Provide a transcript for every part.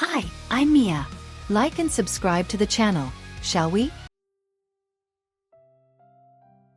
Hi, I'm Mia. Like and subscribe to the channel, shall we?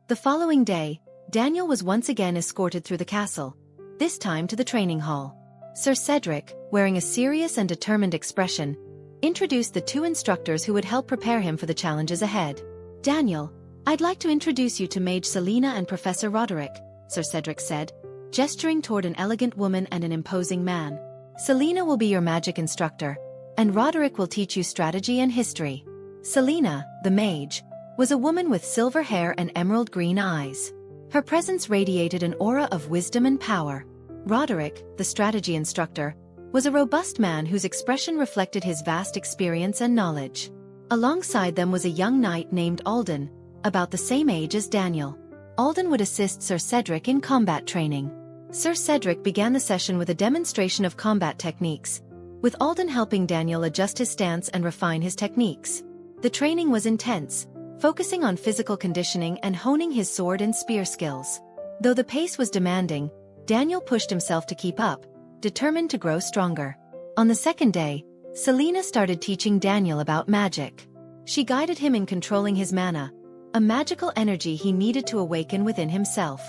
The following day, Daniel was once again escorted through the castle, this time to the training hall. Sir Cedric, wearing a serious and determined expression, introduced the two instructors who would help prepare him for the challenges ahead. Daniel, I'd like to introduce you to Mage Selena and Professor Roderick, Sir Cedric said, gesturing toward an elegant woman and an imposing man. Selena will be your magic instructor, and Roderick will teach you strategy and history. Selena, the mage, was a woman with silver hair and emerald green eyes. Her presence radiated an aura of wisdom and power. Roderick, the strategy instructor, was a robust man whose expression reflected his vast experience and knowledge. Alongside them was a young knight named Alden, about the same age as Daniel. Alden would assist Sir Cedric in combat training. Sir Cedric began the session with a demonstration of combat techniques, with Alden helping Daniel adjust his stance and refine his techniques. The training was intense, focusing on physical conditioning and honing his sword and spear skills. Though the pace was demanding, Daniel pushed himself to keep up, determined to grow stronger. On the second day, Selena started teaching Daniel about magic. She guided him in controlling his mana, a magical energy he needed to awaken within himself.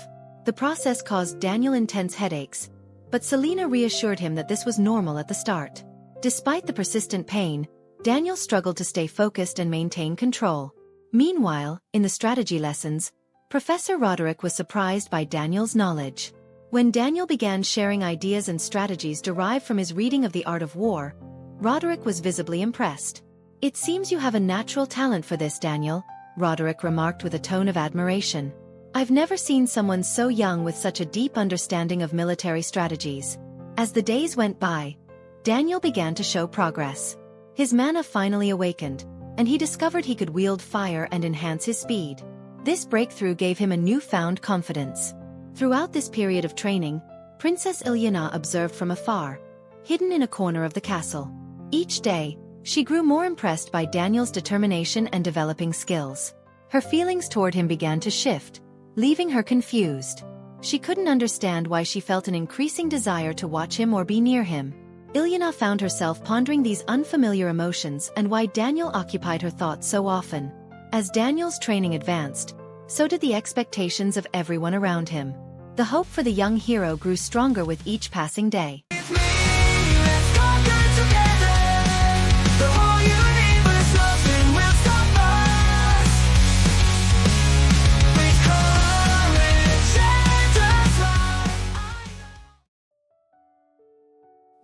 The process caused Daniel intense headaches, but Selena reassured him that this was normal at the start. Despite the persistent pain, Daniel struggled to stay focused and maintain control. Meanwhile, in the strategy lessons, Professor Roderick was surprised by Daniel's knowledge. When Daniel began sharing ideas and strategies derived from his reading of the art of war, Roderick was visibly impressed. "It seems you have a natural talent for this, Daniel," Roderick remarked with a tone of admiration. "I've never seen someone so young with such a deep understanding of military strategies." As the days went by, Daniel began to show progress. His mana finally awakened, and he discovered he could wield fire and enhance his speed. This breakthrough gave him a newfound confidence. Throughout this period of training, Princess Elyana observed from afar, hidden in a corner of the castle. Each day, she grew more impressed by Daniel's determination and developing skills. Her feelings toward him began to shift, leaving her confused. She couldn't understand why she felt an increasing desire to watch him or be near him. Elyana found herself pondering these unfamiliar emotions and why Daniel occupied her thoughts so often. As Daniel's training advanced, so did the expectations of everyone around him. The hope for the young hero grew stronger with each passing day.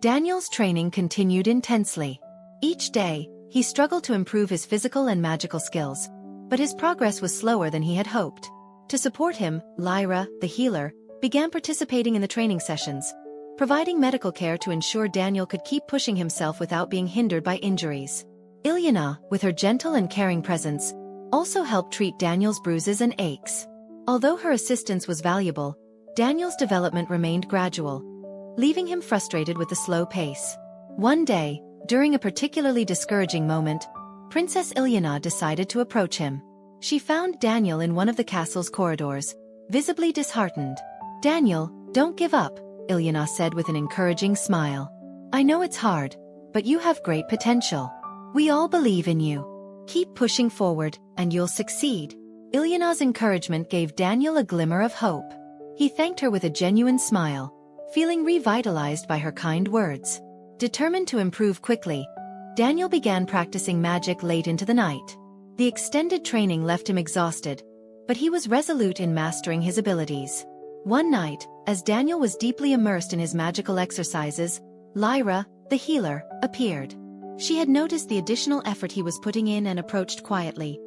Daniel's training continued intensely. Each day, he struggled to improve his physical and magical skills, but his progress was slower than he had hoped. To support him, Lyra, the healer, began participating in the training sessions, providing medical care to ensure Daniel could keep pushing himself without being hindered by injuries. Elyana, with her gentle and caring presence, also helped treat Daniel's bruises and aches. Although her assistance was valuable, Daniel's development remained gradual, leaving him frustrated with the slow pace. One day, during a particularly discouraging moment, Princess Elyana decided to approach him. She found Daniel in one of the castle's corridors, visibly disheartened. "Daniel, don't give up," Elyana said with an encouraging smile. "I know it's hard, but you have great potential. We all believe in you. Keep pushing forward, and you'll succeed." Ilyana's encouragement gave Daniel a glimmer of hope. He thanked her with a genuine smile, feeling revitalized by her kind words. Determined to improve quickly, Daniel began practicing magic late into the night. The extended training left him exhausted, but he was resolute in mastering his abilities. One night, as Daniel was deeply immersed in his magical exercises, Lyra, the healer, appeared. She had noticed the additional effort he was putting in and approached quietly,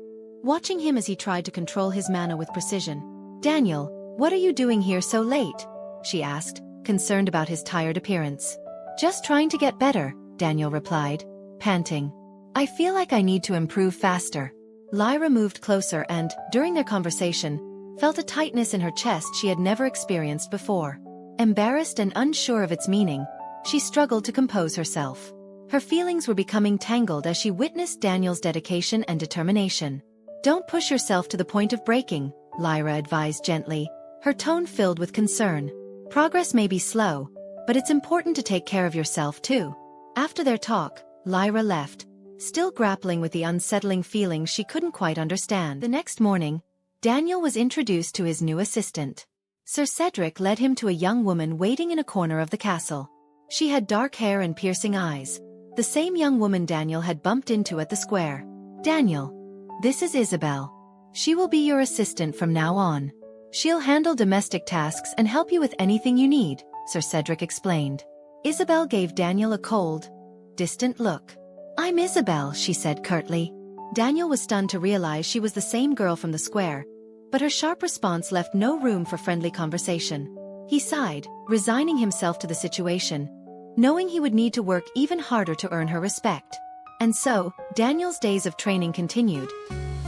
watching him as he tried to control his mana with precision. "Daniel, what are you doing here so late?" she asked, concerned about his tired appearance. "Just trying to get better," Daniel replied, panting. "I feel like I need to improve faster." Lyra moved closer and, during their conversation, felt a tightness in her chest she had never experienced before. Embarrassed and unsure of its meaning, she struggled to compose herself. Her feelings were becoming tangled as she witnessed Daniel's dedication and determination. "Don't push yourself to the point of breaking," Lyra advised gently, her tone filled with concern. "Progress may be slow, but it's important to take care of yourself too." After their talk, Lyra left, still grappling with the unsettling feelings she couldn't quite understand. The next morning, Daniel was introduced to his new assistant. Sir Cedric led him to a young woman waiting in a corner of the castle. She had dark hair and piercing eyes, the same young woman Daniel had bumped into at the square. "Daniel, this is Isabel. She will be your assistant from now on. She'll handle domestic tasks and help you with anything you need," Sir Cedric explained. Isabel gave Daniel a cold, distant look. "I'm Isabel," she said curtly. Daniel was stunned to realize she was the same girl from the square, but her sharp response left no room for friendly conversation. He sighed, resigning himself to the situation, knowing he would need to work even harder to earn her respect. And so, Daniel's days of training continued,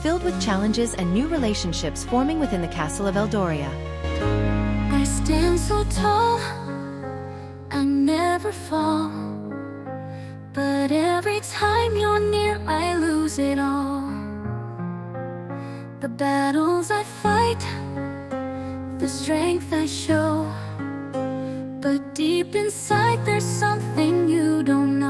filled with challenges and new relationships forming within the castle of Eldoria. I stand so tall, I never fall, but every time you're near I lose it all. The battles I fight, the strength I show, but deep inside there's something you don't know.